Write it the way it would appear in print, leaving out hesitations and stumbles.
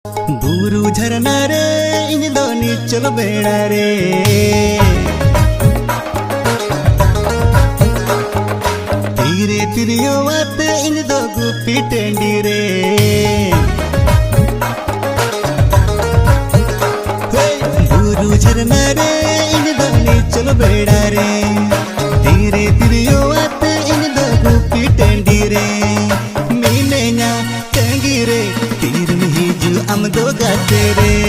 बुरु झरना रे इन दो नीचल बेड़ा रे तीरे तिरियो वात इन दो गुपी टेंडी रे बुरु झरना रे इन दो नीचल बेड़ा रे तीरे तिरियो वात इन दो गुपी टेंडी रे मीने न्या टेंगी रे तीर में हिजू हम दो गाते रे